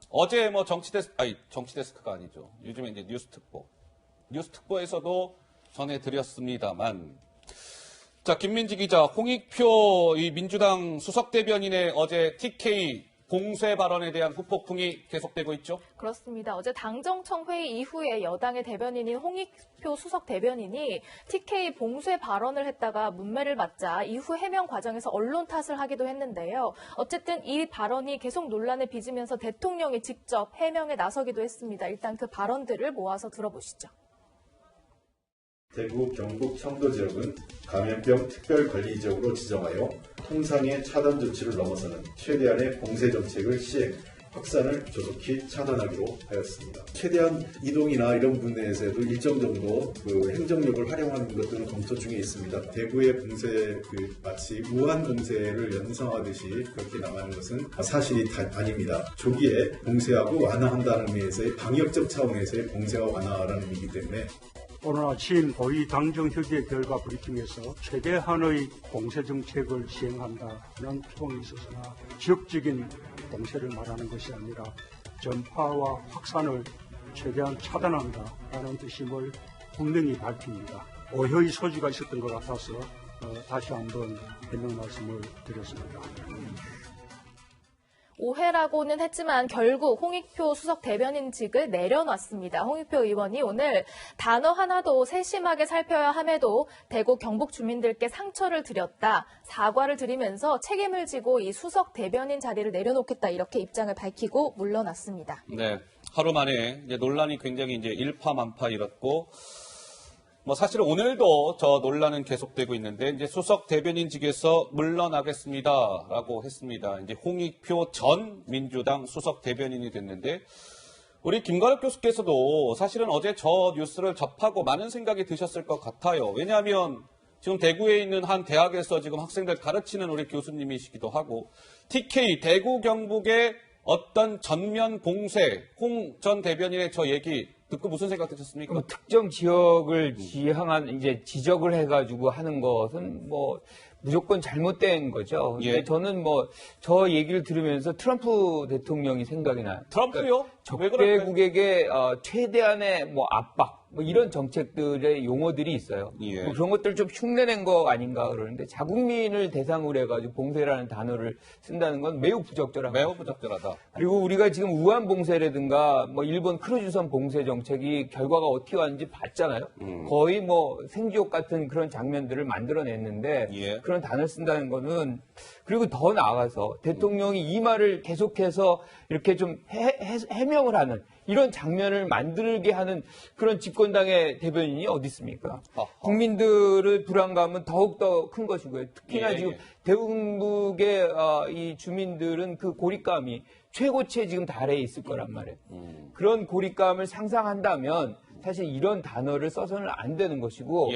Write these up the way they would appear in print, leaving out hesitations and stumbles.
어제 뭐 정치데스크가 아니죠. 요즘에 이제 뉴스특보에서도 전해드렸습니다만, 자, 김민지 기자, 홍익표 이 민주당 수석 대변인의 어제 TK 공세 발언에 대한 후폭풍이 계속되고 있죠? 그렇습니다. 어제 당정청 회의 이후에 여당의 대변인인 홍익표 수석 대변인이 TK 봉쇄 발언을 했다가 문매를 맞자 이후 해명 과정에서 언론 탓을 하기도 했는데요. 어쨌든 이 발언이 계속 논란을 빚으면서 대통령이 직접 해명에 나서기도 했습니다. 일단 그 발언들을 모아서 들어보시죠. 대구, 경북, 청도 지역은 감염병 특별관리지역으로 지정하여 통상의 차단 조치를 넘어서는 최대한의 봉쇄 정책을 시행, 확산을 조속히 차단하기로 하였습니다. 최대한 이동이나 이런 부분에서도 일정 정도 행정력을 활용하는 것들은 검토 중에 있습니다. 대구의 봉쇄, 마치 무한 봉쇄를 연상하듯이 그렇게 나가는 것은 사실이 아닙니다. 조기에 봉쇄하고 완화한다는 의미에서의 방역적 차원에서의 봉쇄와 완화라는 의미이기 때문에 오늘 아침 고위 당정협의 결과 브리핑에서 최대한의 봉쇄 정책을 시행한다는 표현이 있었으나 지역적인 봉쇄를 말하는 것이 아니라 전파와 확산을 최대한 차단한다라는 뜻임을 분명히 밝힙니다. 오해의 소지가 있었던 것 같아서 다시 한번 해명 말씀을 드렸습니다. 오해라고는 했지만 결국 홍익표 수석 대변인직을 내려놨습니다. 홍익표 의원이 오늘 단어 하나도 세심하게 살펴야 함에도 대구 경북 주민들께 상처를 드렸다. 사과를 드리면서 책임을 지고 이 수석 대변인 자리를 내려놓겠다. 이렇게 입장을 밝히고 물러났습니다. 네, 하루 만에 이제 논란이 굉장히 이제 일파만파 일었고, 뭐 사실 오늘도 저 논란은 계속되고 있는데 이제 수석 대변인직에서 물러나겠습니다라고 했습니다. 이제 홍익표 전 민주당 수석 대변인이 됐는데 우리 김관욱 교수께서도 사실은 어제 저 뉴스를 접하고 많은 생각이 드셨을 것 같아요. 왜냐하면 지금 대구에 있는 한 대학에서 지금 학생들 가르치는 우리 교수님이시기도 하고 TK 대구 경북의 어떤 전면 봉쇄 홍 전 대변인의 저 얘기 듣고 무슨 생각 드셨습니까? 특정 지역을 지향한 이제 지적을 해가지고 하는 것은 뭐 무조건 잘못된 거죠. 근데 저는 뭐 저 얘기를 들으면서 트럼프 대통령이 생각이 나요. 트럼프요? 그러니까 적대국에게 최대한의 뭐 압박 뭐 이런 정책들의 용어들이 있어요. 뭐 그런 것들 좀 흉내낸 거 아닌가 그러는데 자국민을 대상으로 해가지고 봉쇄라는 단어를 쓴다는 건 매우 부적절하다. 매우 부적절하다. 그리고 우리가 지금 우한 봉쇄라든가 뭐 일본 크루즈선 봉쇄 정책이 결과가 어떻게 왔는지 봤잖아요. 거의 뭐 생지옥 같은 그런 장면들을 만들어냈는데 그런 단어를 쓴다는 거는 그리고 더 나아가서 대통령이 이 말을 계속해서 이렇게 좀 해명을 하는 이런 장면을 만들게 하는 그런 집권당의 대변인이 어디 있습니까? 국민들의 불안감은 더욱더 큰 것이고요. 특히나 지금 대북의 이 주민들은 그 고립감이 최고치에 지금 달해 있을 거란 말이에요. 그런 고립감을 상상한다면 사실 이런 단어를 써서는 안 되는 것이고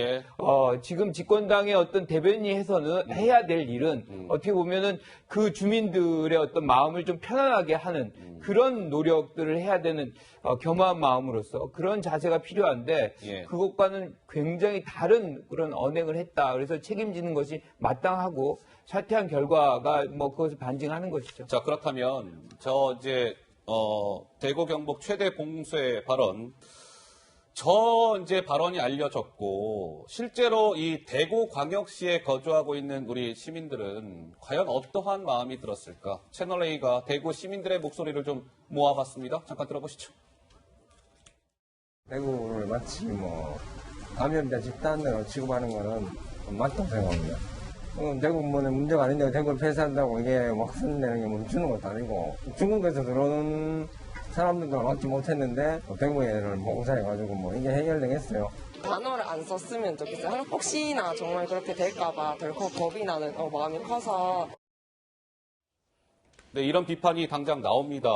지금 집권당의 어떤 대변인이 해야 될 일은 어떻게 보면은 그 주민들의 어떤 마음을 좀 편안하게 하는 그런 노력들을 해야 되는 겸허한 마음으로서 그런 자세가 필요한데 그것과는 굉장히 다른 그런 언행을 했다. 그래서 책임지는 것이 마땅하고 사퇴한 결과가 뭐 그것을 반증하는 것이죠. 자, 그렇다면 저 이제 대구 경북 최대 봉쇄 발언 이제 발언이 알려졌고 실제로 이 대구광역시에 거주하고 있는 우리 시민들은 과연 어떠한 마음이 들었을까? 채널A가 대구 시민들의 목소리를 좀 모아봤습니다. 잠깐 들어보시죠. 대구를 마치 뭐 감염자 집단으로 취급하는 거는 맞다고 생각합니다. 대구 문제가 아닌데 대구를 폐쇄한다고 이게 확산되는 게 멈추는 것도 아니고 중국에서 들어오는 사람들도 막지 못했는데 대구에를 봉쇄해가지고 뭐 이게 해결되겠어요. 단어를 안 썼으면 좋겠어요. 혹시나 정말 그렇게 될까봐 덜컥 겁이 나는 마음이 커서. 네, 이런 비판이 당장 나옵니다.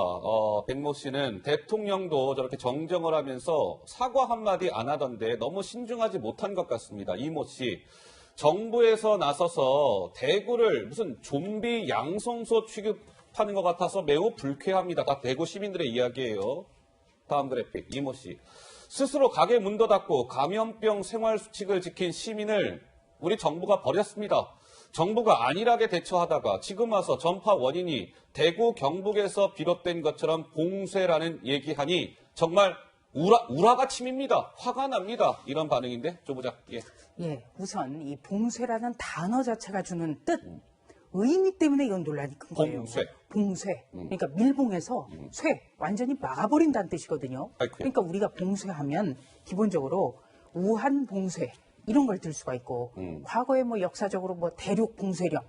백모 씨는 대통령도 저렇게 정정을 하면서 사과 한마디 안 하던데 너무 신중하지 못한 것 같습니다. 이모 씨. 정부에서 나서서 대구를 무슨 좀비 양성소 취급하는 것 같아서 매우 불쾌합니다. 다 대구 시민들의 이야기예요. 다음 그래픽, 이모 씨. 스스로 가게 문도 닫고 감염병 생활수칙을 지킨 시민을 우리 정부가 버렸습니다. 정부가 안일하게 대처하다가 지금 와서 전파 원인이 대구 경북에서 비롯된 것처럼 봉쇄라는 얘기하니 정말 우라가 침입니다. 화가 납니다. 이런 반응인데 좀 보자. 예. 예, 우선 이 봉쇄라는 단어 자체가 주는 뜻, 의미 때문에 이건 논란이 큰 거예요. 봉쇄. 봉쇄. 그러니까 밀봉해서 쇠, 완전히 막아버린다는 뜻이거든요. 아이쿠야. 그러니까 우리가 봉쇄하면 기본적으로 우한 봉쇄 이런 걸 들 수가 있고 과거에 뭐 역사적으로 뭐 대륙 봉쇄령,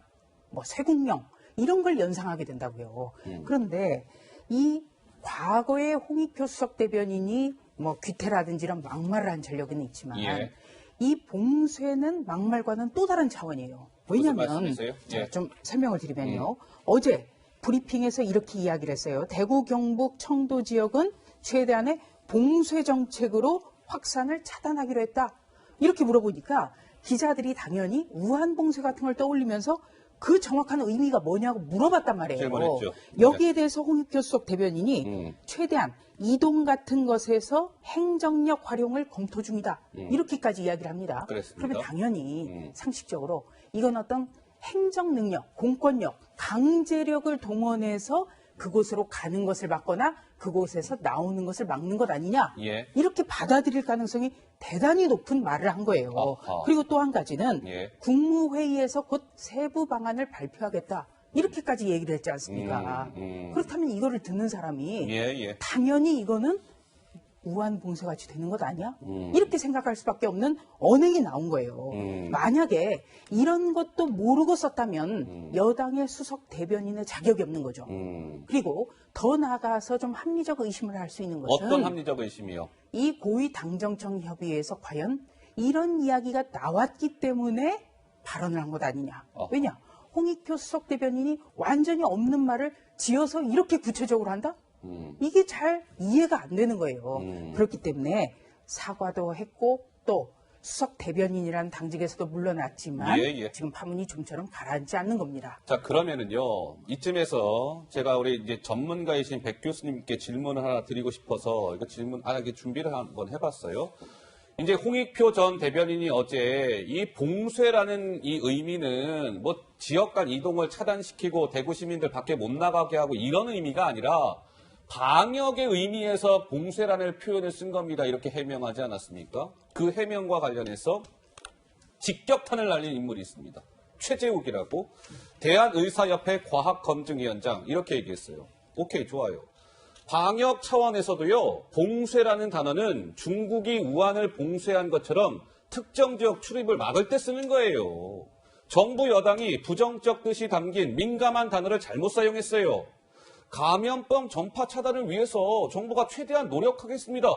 뭐 쇄국령 이런 걸 연상하게 된다고요. 그런데 이 과거에 홍익표 수석 대변인이 뭐 귀태라든지 이런 막말을 한 전력은 있지만 예. 이 봉쇄는 막말과는 또 다른 차원이에요. 왜냐하면 말씀이세요? 예. 좀 설명을 드리면요. 어제 브리핑에서 이렇게 이야기를 했어요. 대구, 경북, 청도 지역은 최대한의 봉쇄 정책으로 확산을 차단하기로 했다. 이렇게 물어보니까 기자들이 당연히 우한 봉쇄 같은 걸 떠올리면서 그 정확한 의미가 뭐냐고 물어봤단 말이에요. 질문했죠. 여기에 대해서 홍익표 수석 대변인이 최대한 이동 같은 것에서 행정력 활용을 검토 중이다. 이렇게까지 이야기를 합니다. 그랬습니다. 그러면 당연히 상식적으로 이건 어떤 행정 능력, 공권력, 강제력을 동원해서 그곳으로 가는 것을 막거나 그곳에서 나오는 것을 막는 것 아니냐. 예. 이렇게 받아들일 가능성이 대단히 높은 말을 한 거예요. 아하. 그리고 또 한 가지는 예. 국무회의에서 곧 세부 방안을 발표하겠다. 이렇게까지 얘기를 했지 않습니까? 그렇다면 이거를 듣는 사람이 예. 당연히 이거는 우한 봉쇄같이 되는 것 아니야? 이렇게 생각할 수밖에 없는 언행이 나온 거예요. 만약에 이런 것도 모르고 썼다면 여당의 수석 대변인의 자격이 없는 거죠. 그리고 더 나아가서 좀 합리적 의심을 할 수 있는 것은 어떤 합리적 의심이요? 이 고위 당정청 협의회에서 과연 이런 이야기가 나왔기 때문에 발언을 한 것 아니냐. 왜냐? 홍익표 수석 대변인이 완전히 없는 말을 지어서 이렇게 구체적으로 한다? 이게 잘 이해가 안 되는 거예요. 그렇기 때문에 사과도 했고 또 수석 대변인이라는 당직에서도 물러났지만 예. 지금 파문이 좀처럼 가라앉지 않는 겁니다. 자, 그러면은요, 이쯤에서 제가 우리 이제 전문가이신 백 교수님께 질문을 하나 드리고 싶어서 이거 이렇게 준비를 한번 해봤어요. 이제 홍익표 전 대변인이 어제 이 봉쇄라는 이 의미는 뭐 지역 간 이동을 차단시키고 대구 시민들 밖에 못 나가게 하고 이런 의미가 아니라 방역의 의미에서 봉쇄라는 표현을 쓴 겁니다. 이렇게 해명하지 않았습니까? 그 해명과 관련해서 직격탄을 날린 인물이 있습니다. 최재욱이라고 대한의사협회 과학검증위원장 이렇게 얘기했어요. 오케이, 좋아요. 방역 차원에서도요, 봉쇄라는 단어는 중국이 우한을 봉쇄한 것처럼 특정 지역 출입을 막을 때 쓰는 거예요. 정부 여당이 부정적 뜻이 담긴 민감한 단어를 잘못 사용했어요. 감염병 전파 차단을 위해서 정부가 최대한 노력하겠습니다.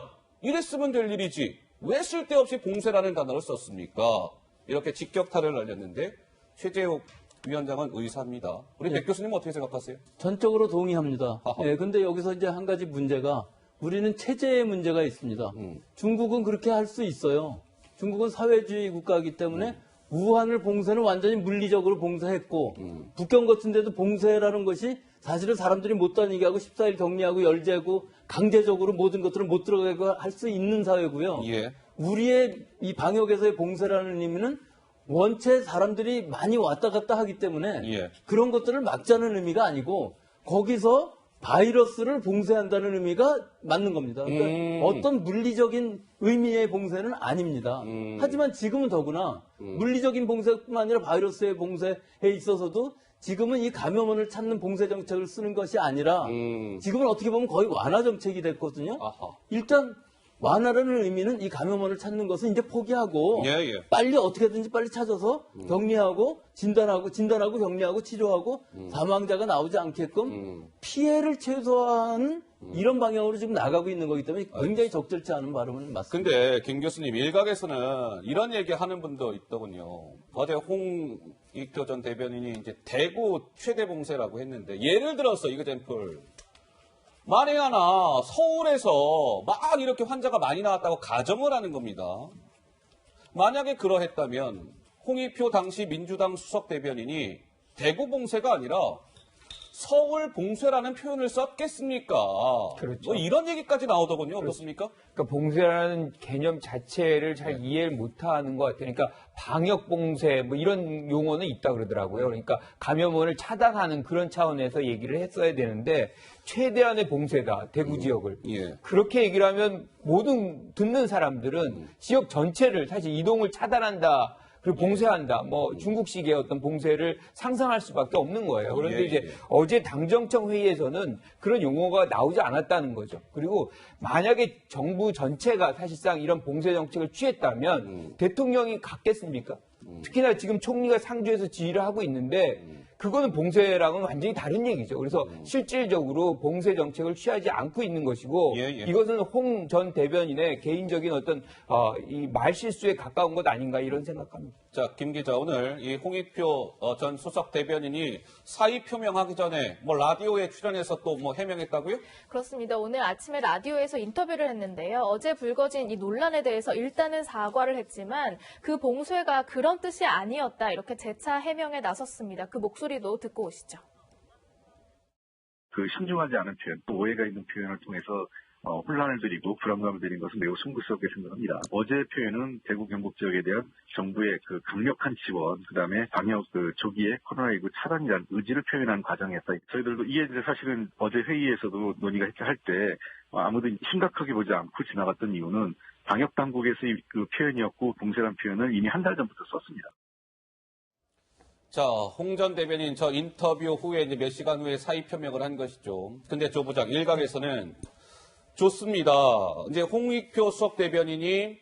이랬으면 될 일이지. 왜 쓸데없이 봉쇄라는 단어를 썼습니까? 이렇게 직격탄을 날렸는데 최재욱 위원장은 의사입니다. 우리 백 교수님 어떻게 생각하세요? 전적으로 동의합니다. 아하. 예, 근데 여기서 이제 한 가지 문제가 우리는 체제의 문제가 있습니다. 중국은 그렇게 할 수 있어요. 중국은 사회주의 국가이기 때문에 우한을 봉쇄는 완전히 물리적으로 봉쇄했고 북경 같은 데도 봉쇄라는 것이 사실은 사람들이 못 다니게 하고 14일 격리하고 열제하고 강제적으로 모든 것들을 못 들어가게 할 수 있는 사회고요. 예. 우리의 이 방역에서의 봉쇄라는 의미는 원체 사람들이 많이 왔다 갔다 하기 때문에 예. 그런 것들을 막자는 의미가 아니고 거기서 바이러스를 봉쇄한다는 의미가 맞는 겁니다. 그러니까 어떤 물리적인 의미의 봉쇄는 아닙니다. 하지만 지금은 더구나 물리적인 봉쇄뿐만 아니라 바이러스의 봉쇄에 있어서도 지금은 이 감염원을 찾는 봉쇄 정책을 쓰는 것이 아니라 지금은 어떻게 보면 거의 완화 정책이 됐거든요. 아하. 일단 완화라는 의미는 이 감염원을 찾는 것은 이제 포기하고 예. 빨리 어떻게든지 빨리 찾아서 격리하고 진단하고 격리하고 치료하고 사망자가 나오지 않게끔 피해를 최소화하는 이런 방향으로 지금 나가고 있는 거기 때문에 굉장히 적절치 않은 발언은 맞습니다. 근데 김 교수님 일각에서는 이런 얘기 하는 분도 있더군요. 어제 홍익표 전 대변인이 이제 대구 최대 봉쇄라고 했는데 예를 들어서 이그젠플 만에 하나 서울에서 막 이렇게 환자가 많이 나왔다고 가정을 하는 겁니다. 만약에 그러했다면 홍익표 당시 민주당 수석 대변인이 대구 봉쇄가 아니라 서울 봉쇄라는 표현을 썼겠습니까? 그렇죠. 뭐 이런 얘기까지 나오더군요. 어떻습니까? 그러니까 봉쇄라는 개념 자체를 잘 이해를 못하는 것 같아요. 그러니까 방역 봉쇄 뭐 이런 용어는 있다 그러더라고요. 그러니까 감염원을 차단하는 그런 차원에서 얘기를 했어야 되는데 최대한의 봉쇄다 대구 지역을 그렇게 얘기를 하면 모든 듣는 사람들은 지역 전체를 사실 이동을 차단한다. 그리고 봉쇄한다. 뭐 중국식의 어떤 봉쇄를 상상할 수밖에 없는 거예요. 그런데 이제 어제 당정청 회의에서는 그런 용어가 나오지 않았다는 거죠. 그리고 만약에 정부 전체가 사실상 이런 봉쇄 정책을 취했다면 대통령이 갔겠습니까? 특히나 지금 총리가 상주에서 지휘를 하고 있는데 그거는 봉쇄랑은 완전히 다른 얘기죠. 그래서 실질적으로 봉쇄 정책을 취하지 않고 있는 것이고 이것은 홍 전 대변인의 개인적인 어떤 이 말실수에 가까운 것 아닌가 이런 생각합니다. 자, 김 기자, 오늘 이 홍익표 전 수석 대변인이 사의 표명하기 전에 뭐 라디오에 출연해서 또 뭐 해명했다고요? 그렇습니다. 오늘 아침에 라디오에서 인터뷰를 했는데요. 어제 불거진 이 논란에 대해서 일단은 사과를 했지만 그 봉쇄가 그런 뜻이 아니었다 이렇게 재차 해명에 나섰습니다. 그 목소리도 듣고 오시죠. 그 신중하지 않은 표현, 또 오해가 있는 표현을 통해서 혼란을 드리고 불안감을 드린 것은 매우 송구스럽게 생각합니다. 어제의 표현은 대구 경북 지역에 대한 정부의 그 강력한 지원, 그다음에 방역 그 조기에 코로나19 차단이라는 의지를 표현한 과정에서 저희들도 이에 대해 사실은 어제 회의에서도 논의가 할 때 아무도 심각하게 보지 않고 지나갔던 이유는 방역 당국에서의 그 표현이었고 봉쇄란 표현을 이미 한 달 전부터 썼습니다. 자, 홍 전 대변인 저 인터뷰 후에 이제 몇 시간 후에 사의 표명을 한 것이죠. 근데 조 부장 일각에서는 좋습니다. 이제 홍익표 수석 대변인이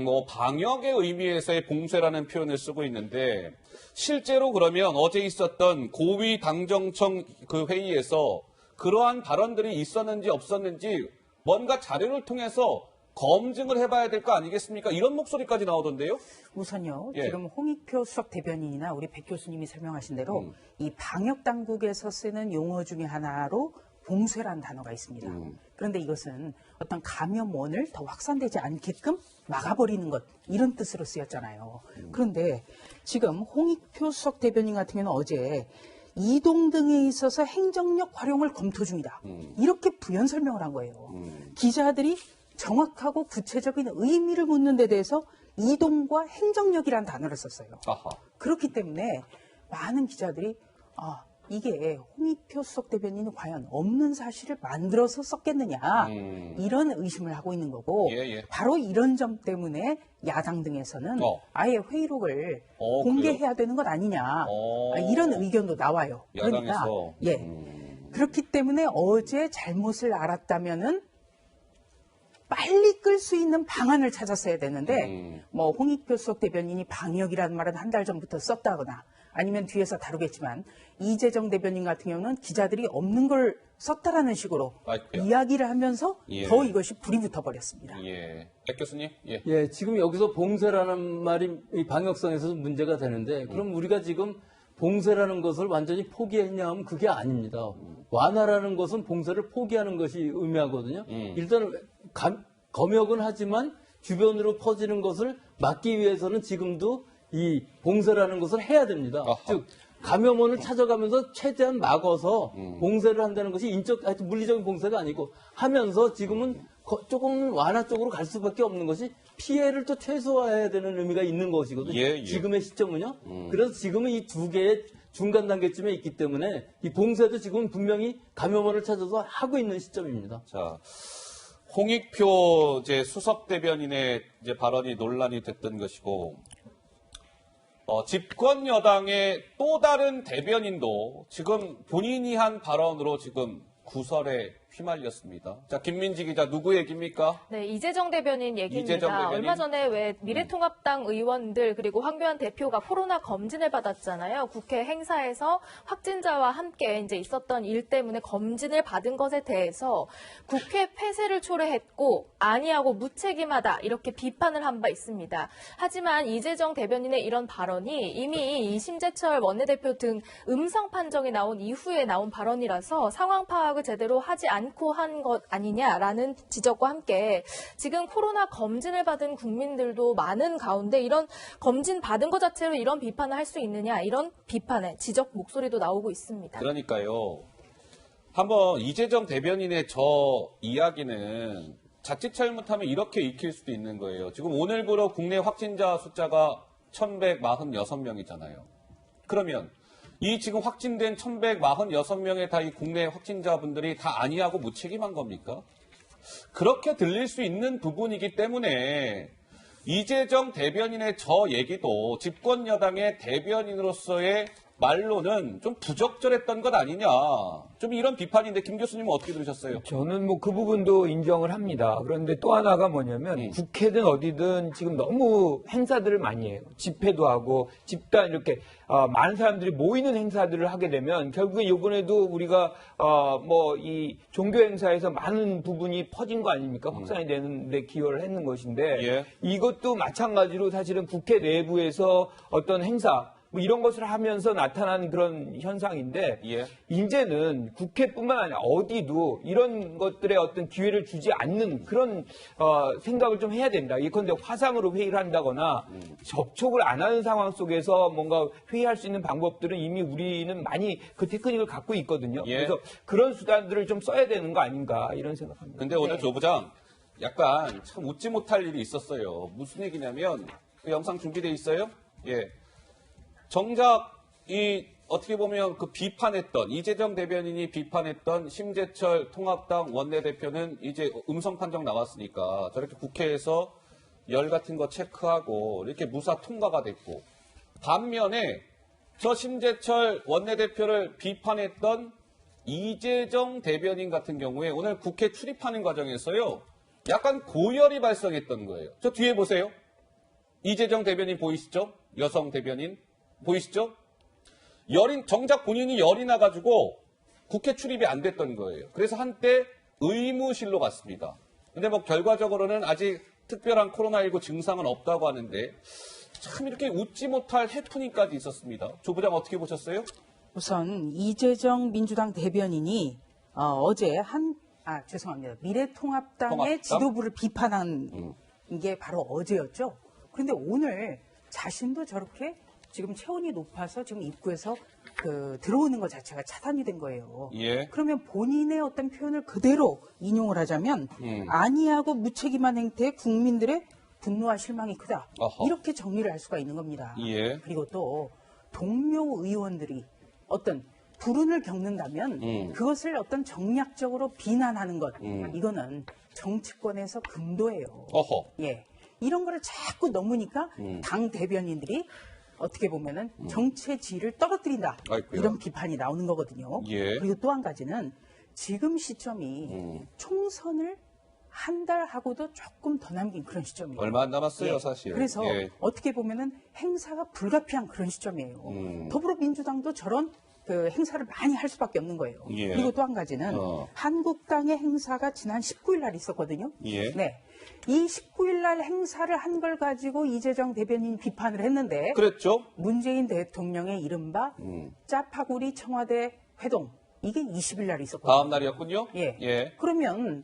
뭐 방역의 의미에서의 봉쇄라는 표현을 쓰고 있는데 실제로 그러면 어제 있었던 고위 당정청 그 회의에서 그러한 발언들이 있었는지 없었는지 뭔가 자료를 통해서 검증을 해봐야 될 거 아니겠습니까? 이런 목소리까지 나오던데요. 우선요. 지금 홍익표 수석 대변인이나 우리 백 교수님이 설명하신 대로 이 방역 당국에서 쓰는 용어 중에 하나로 봉쇄란 단어가 있습니다. 그런데 이것은 어떤 감염원을 더 확산되지 않게끔 막아버리는 것 이런 뜻으로 쓰였잖아요. 그런데 지금 홍익표 수석 대변인 같은 경우는 어제 이동 등에 있어서 행정력 활용을 검토 중이다. 이렇게 부연 설명을 한 거예요. 기자들이 정확하고 구체적인 의미를 묻는 데 대해서 이동과 행정력이라는 단어를 썼어요. 아하. 그렇기 때문에 많은 기자들이 이게 홍익표 수석 대변인이 과연 없는 사실을 만들어서 썼겠느냐 이런 의심을 하고 있는 거고 바로 이런 점 때문에 야당 등에서는 아예 회의록을 공개해야 되는 것 아니냐 이런 의견도 나와요. 야당에서. 그러니까 그렇기 때문에 어제 잘못을 알았다면은 빨리 끌 수 있는 방안을 찾았어야 되는데 뭐 홍익표 수석 대변인이 방역이라는 말은 한 달 전부터 썼다거나 아니면 뒤에서 다루겠지만 이재정 대변인 같은 경우는 기자들이 없는 걸 썼다라는 식으로 이야기를 하면서 더 이것이 불이 붙어버렸습니다. 백 교수님. 지금 여기서 봉쇄라는 말이 이 방역성에서 문제가 되는데 그럼 우리가 지금 봉쇄라는 것을 완전히 포기했냐 하면 그게 아닙니다. 완화라는 것은 봉쇄를 포기하는 것이 의미하거든요. 일단 검역은 하지만 주변으로 퍼지는 것을 막기 위해서는 지금도 이 봉쇄라는 것을 해야 됩니다. 즉 감염원을 찾아가면서 최대한 막아서 봉쇄를 한다는 것이 하여튼 물리적인 봉쇄가 아니고 하면서 지금은 조금 완화 쪽으로 갈 수밖에 없는 것이 피해를 또 최소화해야 되는 의미가 있는 것이거든요. 지금의 시점은요. 그래서 지금은 이 두 개의 중간 단계쯤에 있기 때문에 이 봉쇄도 지금 분명히 감염원을 찾아서 하고 있는 시점입니다. 자, 홍익표 이제 수석 대변인의 이제 발언이 논란이 됐던 것이고, 집권 여당의 또 다른 대변인도 지금 본인이 한 발언으로 지금 구설에 휘말렸습니다. 자, 김민지 기자, 누구 얘기입니까? 네, 이재정 대변인 얘기입니다. 이재정 대변인? 얼마 전에 왜 미래통합당 의원들 그리고 황교안 대표가 코로나 검진을 받았잖아요. 국회 행사에서 확진자와 함께 이제 있었던 일 때문에 검진을 받은 것에 대해서 국회 폐쇄를 초래했고 아니하고 무책임하다 이렇게 비판을 한 바 있습니다. 하지만 이재정 대변인의 이런 발언이 이미 심재철 원내대표 등 음성 판정이 나온 이후에 나온 발언이라서 상황 파악을 제대로 하지 않은 않고 한 것 아니냐라는 지적과 함께 지금 코로나 검진을 받은 국민들도 많은 가운데 이런 검진 받은 것 자체로 이런 비판을 할 수 있느냐 이런 비판의 지적 목소리도 나오고 있습니다. 그러니까요. 한번 이재정 대변인의 저 이야기는 자칫 잘못하면 이렇게 익힐 수도 있는 거예요. 지금 오늘부로 국내 확진자 숫자가 1,146명이잖아요. 그러면 이 지금 확진된 1,146명의 다 이 국내 확진자분들이 다 아니하고 무책임한 겁니까? 그렇게 들릴 수 있는 부분이기 때문에 이재정 대변인의 저 얘기도 집권 여당의 대변인으로서의 말로는 좀 부적절했던 것 아니냐. 좀 이런 비판인데 김 교수님은 어떻게 들으셨어요? 저는 뭐 그 부분도 인정을 합니다. 그런데 또 하나가 뭐냐면 국회든 어디든 지금 너무 행사들을 많이 해요. 집회도 하고 집단 이렇게 많은 사람들이 모이는 행사들을 하게 되면 결국에 이번에도 우리가 뭐 이 종교 행사에서 많은 부분이 퍼진 거 아닙니까? 확산이 되는데 기여를 했는 것인데 예. 이것도 마찬가지로 사실은 국회 내부에서 어떤 행사 뭐 이런 것을 하면서 나타난 그런 현상인데 예. 이제는 국회뿐만 아니라 어디도 이런 것들에 어떤 기회를 주지 않는 그런 생각을 좀 해야 된다. 예컨대 화상으로 회의를 한다거나 접촉을 안 하는 상황 속에서 뭔가 회의할 수 있는 방법들은 이미 우리는 많이 그 테크닉을 갖고 있거든요. 예. 그래서 그런 수단들을 좀 써야 되는 거 아닌가 이런 생각합니다. 근데 오늘 조 부장 약간 참 웃지 못할 일이 있었어요. 무슨 얘기냐면 그 영상 준비돼 있어요? 예. 정작 이 어떻게 보면 그 비판했던 이재정 대변인이 비판했던 심재철 통합당 원내대표는 이제 음성 판정 나왔으니까 저렇게 국회에서 열 같은 거 체크하고 이렇게 무사 통과가 됐고 반면에 저 심재철 원내대표를 비판했던 이재정 대변인 같은 경우에 오늘 국회 출입하는 과정에서요 약간 고열이 발생했던 거예요. 저 뒤에 보세요. 이재정 대변인 보이시죠? 여성 대변인. 보이시죠? 정작 본인이 열이 나가지고 국회 출입이 안 됐던 거예요. 그래서 한때 의무실로 갔습니다. 근데 뭐 결과적으로는 아직 특별한 코로나19 증상은 없다고 하는데 참 이렇게 웃지 못할 해프닝까지 있었습니다. 조 부장 어떻게 보셨어요? 우선 이재정 민주당 대변인이 어제 죄송합니다. 미래통합당의 지도부를 비판한 게 바로 어제였죠. 그런데 오늘 자신도 저렇게 지금 체온이 높아서 지금 입구에서 들어오는 것 자체가 차단이 된 거예요. 예. 그러면 본인의 어떤 표현을 그대로 인용을 하자면 안이하고 무책임한 행태에 국민들의 분노와 실망이 크다. 어허. 이렇게 정리를 할 수가 있는 겁니다. 예. 그리고 또 동료 의원들이 어떤 불운을 겪는다면 그것을 어떤 정략적으로 비난하는 것 이거는 정치권에서 금도예요. 어허. 예. 이런 거를 자꾸 넘으니까 당 대변인들이 어떻게 보면은 정치의 질을 떨어뜨린다. 아이고야. 이런 비판이 나오는 거거든요. 예. 그리고 또 한 가지는 지금 시점이 총선을 한 달하고도 조금 더 남긴 그런 시점이에요. 얼마 안 남았어요, 예. 사실. 그래서 예. 어떻게 보면은 행사가 불가피한 그런 시점이에요. 더불어민주당도 저런 행사를 많이 할 수밖에 없는 거예요. 예. 그리고 또 한 가지는 한국당의 행사가 지난 19일 날 있었거든요. 예. 네. 이 19일 날 행사를 한 걸 가지고 이재정 대변인 비판을 했는데 그랬죠? 문재인 대통령의 이른바 짜파구리 청와대 회동 이게 20일 날 있었거든요. 다음 날이었군요. 예. 예. 그러면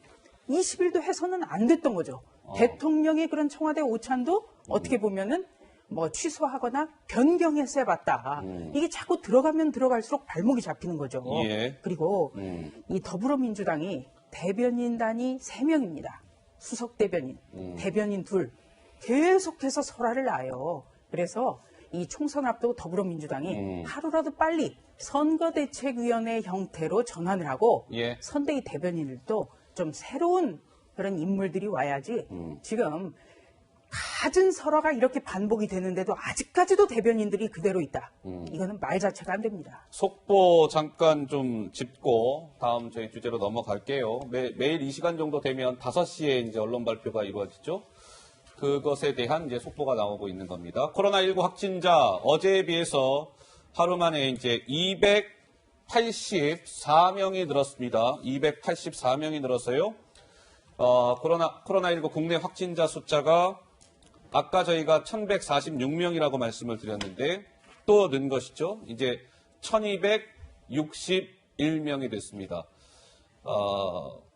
20일도 해서는 안 됐던 거죠. 대통령의 그런 청와대 오찬도 어떻게 보면은 뭐 취소하거나 변경했어야 봤다. 이게 자꾸 들어가면 들어갈수록 발목이 잡히는 거죠. 예. 그리고 이 더불어민주당이 대변인단이 3명입니다. 수석 대변인, 대변인 2 계속해서 설화를 놔요. 그래서 이 총선 앞두고 더불어민주당이 하루라도 빨리 선거대책위원회 형태로 전환을 하고 예. 선대위 대변인들도 좀 새로운 그런 인물들이 와야지 지금 갖은 설화가 이렇게 반복이 되는데도 아직까지도 대변인들이 그대로 있다. 이거는 말 자체가 안 됩니다. 속보 잠깐 좀 짚고 다음 저희 주제로 넘어갈게요. 매일 이 시간 정도 되면 5시에 이제 언론 발표가 이루어지죠. 그것에 대한 이제 속보가 나오고 있는 겁니다. 코로나19 확진자 어제에 비해서 하루 만에 이제 284명이 늘었습니다. 284명이 늘어서요. 코로나19 국내 확진자 숫자가 아까 저희가 1146명이라고 말씀을 드렸는데 또 는 것이죠. 이제 1261명이 됐습니다.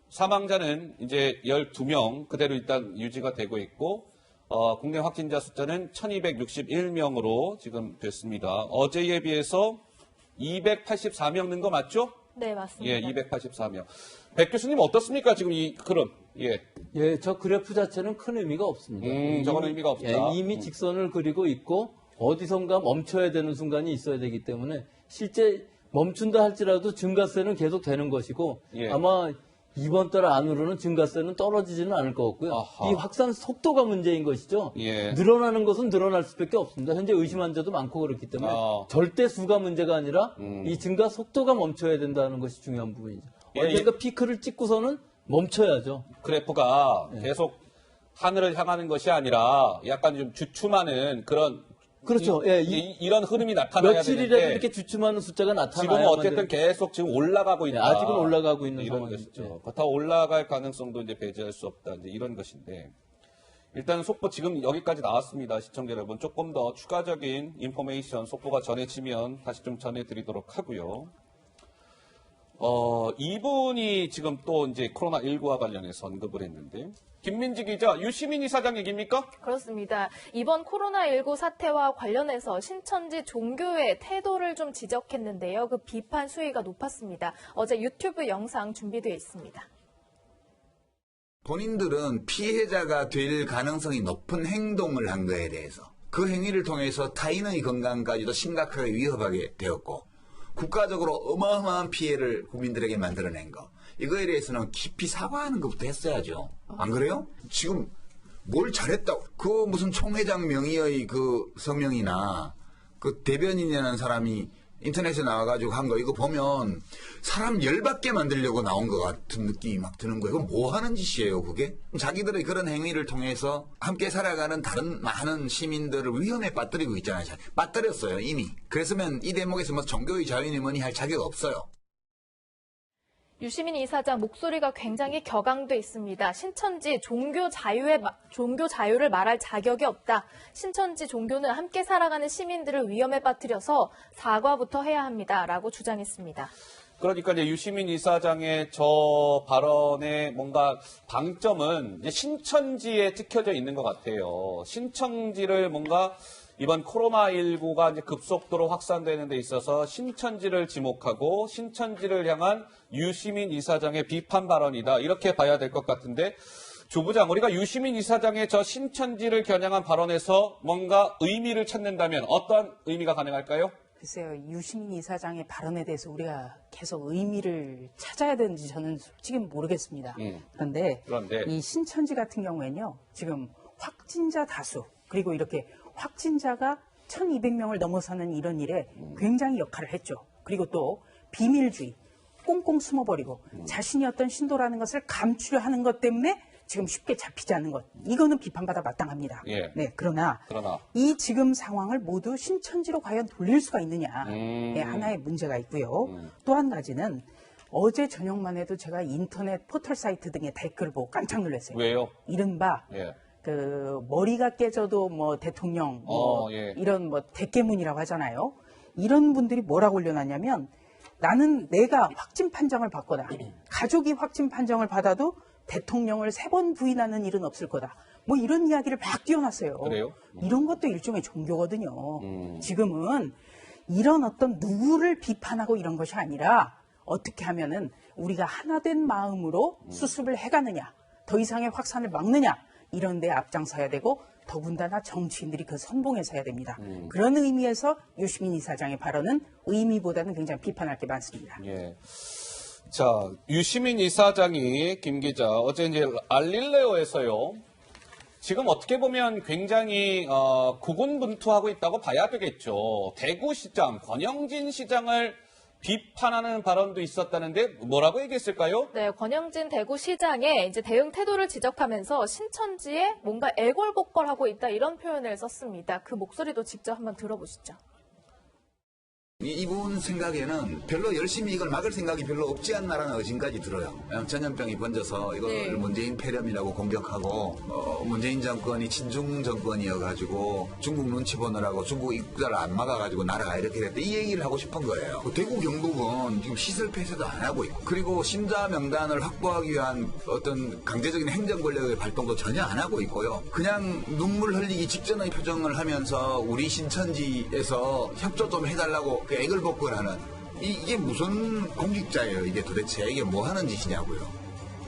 사망자는 이제 12명 그대로 일단 유지가 되고 있고, 국내 확진자 숫자는 1261명으로 지금 됐습니다. 어제에 비해서 284명 는 거 맞죠? 네, 맞습니다. 예, 284명. 백 교수님 어떻습니까? 지금 이 그럼. 예. 예, 저 그래프 자체는 큰 의미가 없습니다. 저건 의미가 없다. 예, 이미 직선을 그리고 있고 어디선가 멈춰야 되는 순간이 있어야 되기 때문에 실제 멈춘다 할지라도 증가세는 계속 되는 것이고 예. 아마 이번 달 안으로는 증가세는 떨어지지는 않을 것 같고요. 아하. 이 확산 속도가 문제인 것이죠. 예. 늘어나는 것은 늘어날 수밖에 없습니다. 현재 의심 환자도 많고 그렇기 때문에 절대 수가 문제가 아니라 이 증가 속도가 멈춰야 된다는 것이 중요한 부분이죠. 예, 언젠가 피크를 찍고서는 멈춰야죠. 그래프가 계속 하늘을 향하는 것이 아니라 약간 좀 주춤하는 그런 그렇죠. 이런 흐름이 나타나야 며칠이라도 되는데 이렇게 주춤하는 숫자가 나타나야 지금은 어쨌든 계속 지금 올라가고 있다. 아직은 올라가고 있는 이런 상황이죠. 것이죠. 더 올라갈 가능성도 이제 배제할 수 없다. 이제 이런 것인데 일단 속보 지금 여기까지 나왔습니다. 시청자 여러분 조금 더 추가적인 인포메이션 속보가 전해지면 다시 좀 전해드리도록 하고요. 이분이 지금 또 이제 코로나19와 관련해서 언급을 했는데, 김민지 기자, 유시민 이사장 얘기입니까? 그렇습니다. 이번 코로나19 사태와 관련해서 신천지 종교의 태도를 좀 지적했는데요. 그 비판 수위가 높았습니다. 어제 유튜브 영상 준비되어 있습니다. 본인들은 피해자가 될 가능성이 높은 행동을 한 거에 대해서 그 행위를 통해서 타인의 건강까지도 심각하게 위협하게 되었고 국가적으로 어마어마한 피해를 국민들에게 만들어낸 거, 이거에 대해서는 깊이 사과하는 것부터 했어야죠. 안 그래요? 지금 뭘 잘했다고, 그 무슨 총회장 명의의 그 성명이나 그 대변인이라는 사람이 인터넷에 나와가지고 한 거, 이거 보면 사람 열받게 만들려고 나온 것 같은 느낌이 막 드는 거예요. 그럼 뭐 하는 짓이에요, 그게? 자기들의 그런 행위를 통해서 함께 살아가는 다른 많은 시민들을 위험에 빠뜨리고 있잖아요. 빠뜨렸어요, 이미. 그랬으면 이 대목에서 뭐 종교의 자유니 뭐니 할 자격 없어요. 유시민 이사장 목소리가 굉장히 격앙돼 있습니다. 신천지 종교 자유를 말할 자격이 없다. 신천지 종교는 함께 살아가는 시민들을 위험에 빠뜨려서 사과부터 해야 합니다라고 주장했습니다. 그러니까 이제 유시민 이사장의 저 발언의 뭔가 방점은 이제 신천지에 찍혀져 있는 것 같아요. 신천지를 뭔가 이번 코로나19가 이제 급속도로 확산되는 데 있어서 신천지를 지목하고 신천지를 향한 유시민 이사장의 비판 발언이다. 이렇게 봐야 될 것 같은데, 조부장, 우리가 유시민 이사장의 저 신천지를 겨냥한 발언에서 뭔가 의미를 찾는다면 어떠한 의미가 가능할까요? 글쎄요, 유시민 이사장의 발언에 대해서 우리가 계속 의미를 찾아야 되는지 저는 솔직히 모르겠습니다. 그런데 이 신천지 같은 경우에는요, 지금 확진자 다수, 그리고 이렇게 확진자가 1200명을 넘어서는 이런 일에 굉장히 역할을 했죠. 그리고 또 비밀주의, 꽁꽁 숨어버리고 자신이 어떤 신도라는 것을 감추려 하는 것 때문에 지금 쉽게 잡히지 않는 것, 이거는 비판받아 마땅합니다. 예. 네, 그러나 이 지금 상황을 모두 신천지로 과연 돌릴 수가 있느냐, 하나의 문제가 있고요. 또 한 가지는 어제 저녁만 해도 제가 인터넷 포털 사이트 등의 댓글을 보고 깜짝 놀랐어요. 왜요? 이른바 그 머리가 깨져도 뭐 대통령 이런 뭐 대깨문이라고 하잖아요. 이런 분들이 뭐라고 올려놨냐면, 나는 내가 확진 판정을 받거나 가족이 확진 판정을 받아도 대통령을 3번 부인하는 일은 없을 거다. 뭐 이런 이야기를 막 띄워놨어요. 그래요? 이런 것도 일종의 종교거든요. 지금은 이런 어떤 누구를 비판하고 이런 것이 아니라 어떻게 하면은 우리가 하나된 마음으로 수습을 해가느냐, 더 이상의 확산을 막느냐, 이런 데 앞장서야 되고, 더군다나 정치인들이 그 선봉에 서야 됩니다. 그런 의미에서 유시민 이사장의 발언은 의미보다는 굉장히 비판할 게 많습니다. 예. 자, 유시민 이사장이, 김 기자, 어제 이제 알릴레오에서요, 지금 어떻게 보면 굉장히 고군분투하고 있다고 봐야 되겠죠. 대구시장, 권영진 시장을 비판하는 발언도 있었다는데 뭐라고 얘기했을까요? 네, 권영진 대구시장의 이제 대응 태도를 지적하면서 신천지에 뭔가 애걸복걸하고 있다, 이런 표현을 썼습니다. 그 목소리도 직접 한번 들어보시죠. 이분 생각에는 별로 열심히 이걸 막을 생각이 별로 없지 않나라는 의심까지 들어요. 전염병이 번져서 이걸 문재인 폐렴이라고 공격하고 문재인 정권이 친중 정권이어가지고 중국 눈치 보느라고 중국 입국자를 안 막아가지고 나라가 이렇게 됐다 이 얘기를 하고 싶은 거예요. 대구 경북은 지금 시설 폐쇄도 안 하고 있고 그리고 신자 명단을 확보하기 위한 어떤 강제적인 행정 권력의 발동도 전혀 안 하고 있고요. 그냥 눈물 흘리기 직전의 표정을 하면서 우리 신천지에서 협조 좀 해달라고 애걸복걸하는 이게 무슨 공직자예요? 이게 도대체 이게 뭐 하는 짓이냐고요?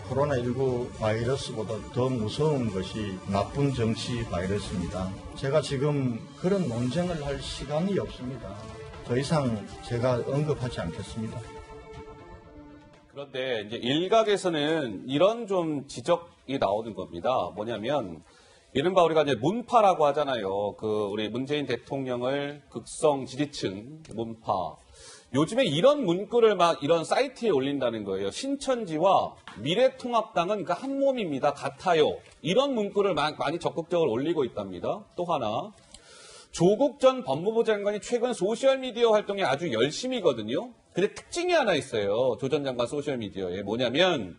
코로나19 바이러스보다 더 무서운 것이 나쁜 정치 바이러스입니다. 제가 지금 그런 논쟁을 할 시간이 없습니다. 더 이상 제가 언급하지 않겠습니다. 그런데 이제 일각에서는 이런 좀 지적이 나오는 겁니다. 뭐냐면 이른바 우리가 이제 문파라고 하잖아요. 우리 문재인 대통령을 극성 지지층 문파. 요즘에 이런 문구를 막 이런 사이트에 올린다는 거예요. 신천지와 미래통합당은 한 몸입니다. 같아요. 이런 문구를 많이 적극적으로 올리고 있답니다. 또 하나. 조국 전 법무부 장관이 최근 소셜미디어 활동에 아주 열심히거든요. 근데 특징이 하나 있어요. 조 전 장관 소셜미디어에. 뭐냐면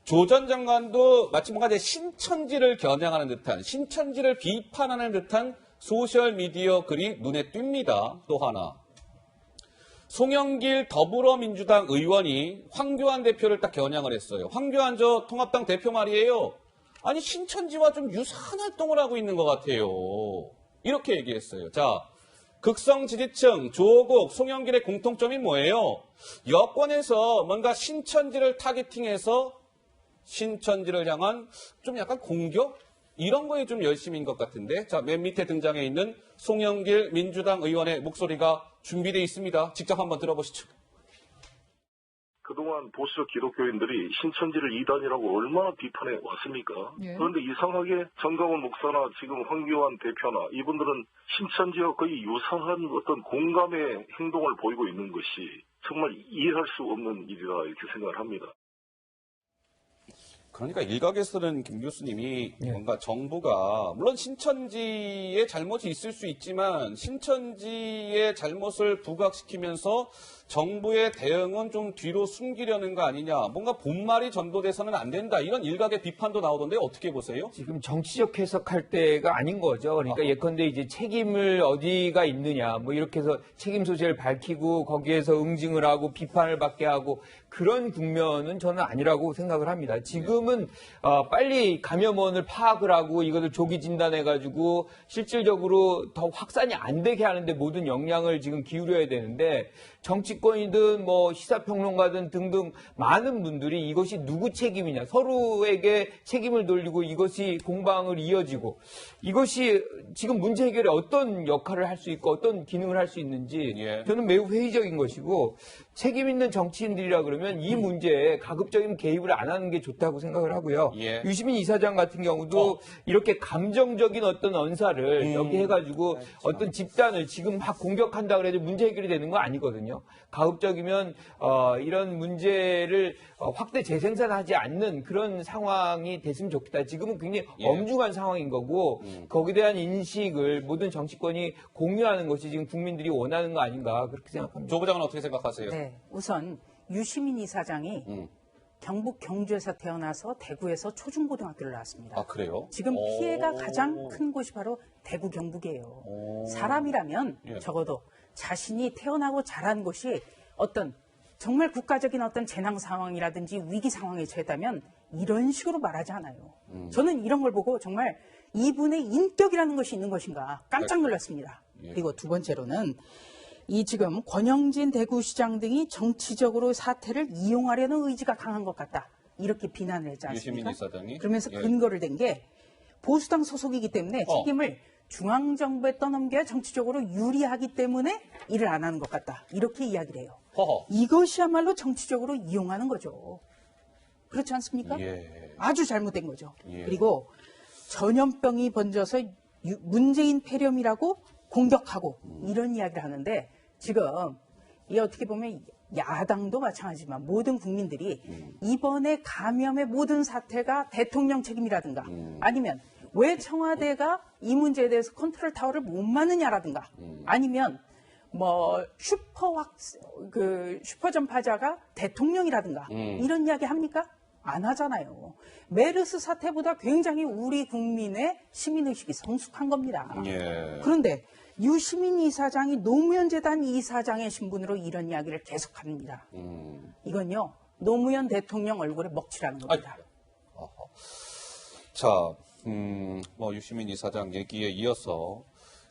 조 전 장관도 마치 뭔가 신천지를 겨냥하는 듯한, 신천지를 비판하는 듯한 소셜미디어 글이 눈에 띕니다. 또 하나. 송영길 더불어민주당 의원이 황교안 대표를 딱 겨냥을 했어요. 황교안 저 통합당 대표 말이에요. 아니 신천지와 좀 유사한 활동을 하고 있는 것 같아요. 이렇게 얘기했어요. 자, 극성 지지층, 조국, 송영길의 공통점이 뭐예요? 여권에서 뭔가 신천지를 타겟팅해서 신천지를 향한 좀 약간 공격? 이런 거에 좀 열심인 것 같은데. 자, 맨 밑에 등장해 있는 송영길 민주당 의원의 목소리가 준비되어 있습니다. 직접 한번 들어보시죠. 그동안 보수 기독교인들이 신천지를 이단이라고 얼마나 비판해 왔습니까? 그런데 이상하게 정강원 목사나 지금 황교안 대표나 이분들은 신천지와 거의 유사한 어떤 공감의 행동을 보이고 있는 것이 정말 이해할 수 없는 일이라 이렇게 생각을 합니다. 그러니까 일각에서는 김 교수님이 뭔가 정부가 물론 신천지의 잘못이 있을 수 있지만 신천지의 잘못을 부각시키면서 정부의 대응은 좀 뒤로 숨기려는 거 아니냐. 뭔가 본말이 전도돼서는 안 된다. 이런 일각의 비판도 나오던데 어떻게 보세요? 지금 정치적 해석할 때가 아닌 거죠. 그러니까 예컨대 이제 책임을 어디가 있느냐. 뭐 이렇게 해서 책임 소재를 밝히고 거기에서 응징을 하고 비판을 받게 하고 그런 국면은 저는 아니라고 생각을 합니다. 지금은 빨리 감염원을 파악을 하고 이것을 조기 진단해가지고 실질적으로 더 확산이 안 되게 하는데 모든 역량을 지금 기울여야 되는데 정치권이든 뭐 시사평론가든 등등 많은 분들이 이것이 누구 책임이냐 서로에게 책임을 돌리고 이것이 공방을 이어지고 이것이 지금 문제 해결에 어떤 역할을 할 수 있고 어떤 기능을 할 수 있는지 저는 매우 회의적인 것이고 책임 있는 정치인들이라 그러면 이 문제에 가급적이면 개입을 안 하는 게 좋다고 생각을 하고요. 유시민 이사장 같은 경우도 이렇게 감정적인 어떤 언사를 여기 해가지고 어떤 집단을 지금 막 공격한다 그래도 문제 해결이 되는 거 아니거든요. 가급적이면 이런 문제를 확대 재생산하지 않는 그런 상황이 됐으면 좋겠다. 지금은 굉장히 엄중한 상황인 거고 거기에 대한 인식을 모든 정치권이 공유하는 것이 지금 국민들이 원하는 거 아닌가 그렇게 생각합니다. 조 부장은 어떻게 생각하세요? 네, 우선 유시민 이사장이 경북 경주에서 태어나서 대구에서 초중고등학교를 나왔습니다. 아, 그래요? 지금 피해가 가장 큰 곳이 바로 대구 경북이에요. 사람이라면 적어도 자신이 태어나고 자란 곳이 어떤 정말 국가적인 어떤 재난 상황이라든지 위기 상황에 처했다면 이런 식으로 말하지 않아요. 저는 이런 걸 보고 정말 이분의 인격이라는 것이 있는 것인가 깜짝 놀랐습니다. 그리고 두 번째로는 이 지금 권영진 대구시장 등이 정치적으로 사태를 이용하려는 의지가 강한 것 같다. 이렇게 비난을 했지 않습니까? 유시민 이사장이? 그러면서 근거를 댄 게 보수당 소속이기 때문에 책임을 중앙정부에 떠넘겨야 정치적으로 유리하기 때문에 일을 안 하는 것 같다. 이렇게 이야기를 해요. 이것이야말로 정치적으로 이용하는 거죠. 그렇지 않습니까? 아주 잘못된 거죠. 그리고 전염병이 번져서 문재인 폐렴이라고 공격하고 이런 이야기를 하는데 지금 이 어떻게 보면 야당도 마찬가지지만 모든 국민들이 이번에 감염의 모든 사태가 대통령 책임이라든가 아니면 왜 청와대가 이 문제에 대해서 컨트롤 타워를 못 마느냐라든가 아니면 뭐 슈퍼 전파자가 대통령이라든가 이런 이야기 합니까? 안 하잖아요. 메르스 사태보다 굉장히 우리 국민의 시민의식이 성숙한 겁니다. 예. 그런데 유시민 이사장이 노무현 재단 이사장의 신분으로 이런 이야기를 계속합니다. 이건요, 노무현 대통령 얼굴에 먹칠하는 겁니다. 자, 뭐 유시민 이사장 얘기에 이어서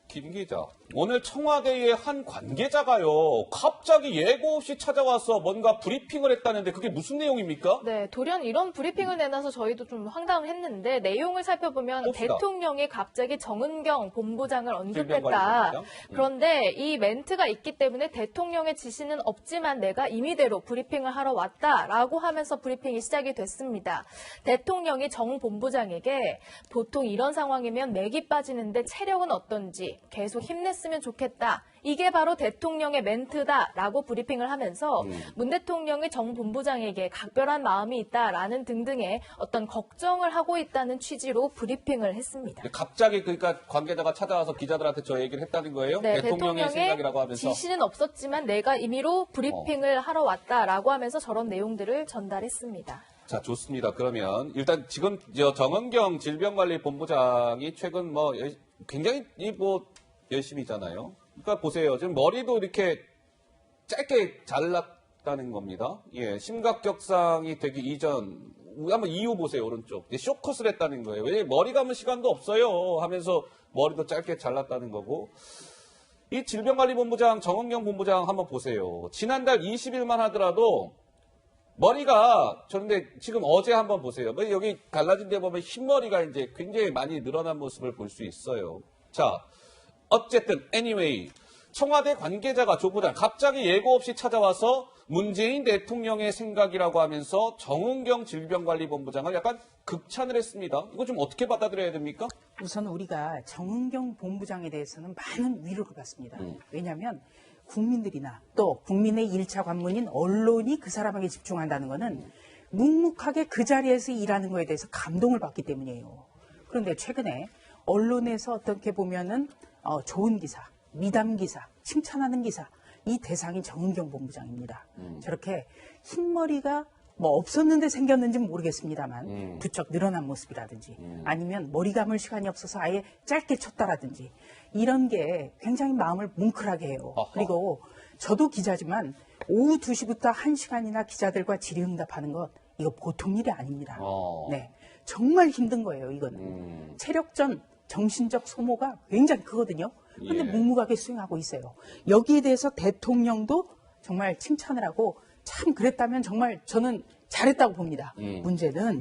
김 기자, 오늘 청와대의 한 관계자가요, 갑자기 예고 없이 찾아와서 뭔가 브리핑을 했다는데 그게 무슨 내용입니까? 네, 돌연 이런 브리핑을 내놔서 저희도 좀 황당을 했는데 내용을 살펴보면 봅시다. 대통령이 갑자기 정은경 본부장을 언급했다. 질병관리본부장? 그런데 이 멘트가 있기 때문에 대통령의 지시는 없지만 내가 임의대로 브리핑을 하러 왔다라고 하면서 브리핑이 시작이 됐습니다. 대통령이 정 본부장에게 보통 이런 상황이면 맥이 빠지는데 체력은 어떤지 계속 힘냈으면 좋겠다. 이게 바로 대통령의 멘트다라고 브리핑을 하면서 문 대통령이 정 본부장에게 각별한 마음이 있다라는 등등의 어떤 걱정을 하고 있다는 취지로 브리핑을 했습니다. 갑자기 그러니까 관계자가 찾아와서 기자들한테 저 얘기를 했다는 거예요? 네, 대통령의 생각이라고 하면서. 지시는 없었지만 내가 임의로 브리핑을 하러 왔다라고 하면서 저런 내용들을 전달했습니다. 자, 좋습니다. 그러면 일단 지금 저 정은경 질병관리본부장이 최근 뭐 굉장히 열심히잖아요. 그러니까 보세요. 지금 머리도 이렇게 짧게 잘랐다는 겁니다. 예, 심각격상이 되기 이전 한번 이유 보세요. 오른쪽. 쇼컷을 했다는 거예요. 왜 머리 감을 시간도 없어요 하면서 머리도 짧게 잘랐다는 거고. 이 질병관리본부장 정은경 본부장 한번 보세요. 지난달 20일만 하더라도 머리가, 그런데 지금 어제 한번 보세요. 여기 갈라진 데 보면 흰머리가 이제 굉장히 많이 늘어난 모습을 볼 수 있어요. 자, 어쨌든, anyway. 청와대 관계자가 조부장 갑자기 예고 없이 찾아와서 문재인 대통령의 생각이라고 하면서 정은경 질병관리본부장을 약간 극찬을 했습니다. 이거 좀 어떻게 받아들여야 됩니까? 우선 우리가 정은경 본부장에 대해서는 많은 위로를 받습니다. 왜냐하면 국민들이나 또 국민의 1차 관문인 언론이 그 사람에게 집중한다는 것은 묵묵하게 그 자리에서 일하는 것에 대해서 감동을 받기 때문이에요. 그런데 최근에 언론에서 어떻게 보면은 좋은 기사, 미담 기사, 칭찬하는 기사, 이 대상이 정은경 본부장입니다. 저렇게 흰머리가 뭐 없었는데 생겼는지는 모르겠습니다만 부쩍 늘어난 모습이라든지 아니면 머리 감을 시간이 없어서 아예 짧게 쳤다라든지 이런 게 굉장히 마음을 뭉클하게 해요. 그리고 저도 기자지만 오후 2시부터 1시간이나 기자들과 질의응답하는 것 이거 보통 일이 아닙니다. 네, 정말 힘든 거예요. 이거는 체력전, 정신적 소모가 굉장히 크거든요. 그런데 묵묵하게 수행하고 있어요. 여기에 대해서 대통령도 정말 칭찬을 하고 참 그랬다면 정말 저는 잘했다고 봅니다. 문제는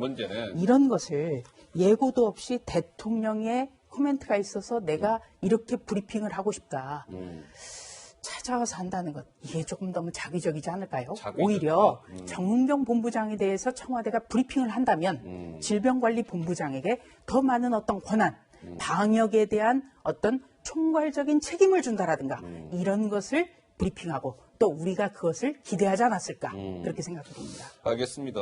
이런 것을 예고도 없이 대통령의 코멘트가 있어서 내가 이렇게 브리핑을 하고 싶다. 찾아와서 한다는 것 이게 조금 너무 자기적이지 않을까요? 오히려 정은경 본부장에 대해서 청와대가 브리핑을 한다면 질병관리본부장에게 더 많은 어떤 권한, 방역에 대한 어떤 총괄적인 책임을 준다라든가 이런 것을 브리핑하고 또 우리가 그것을 기대하지 않았을까 그렇게 생각해 봅니다. 알겠습니다.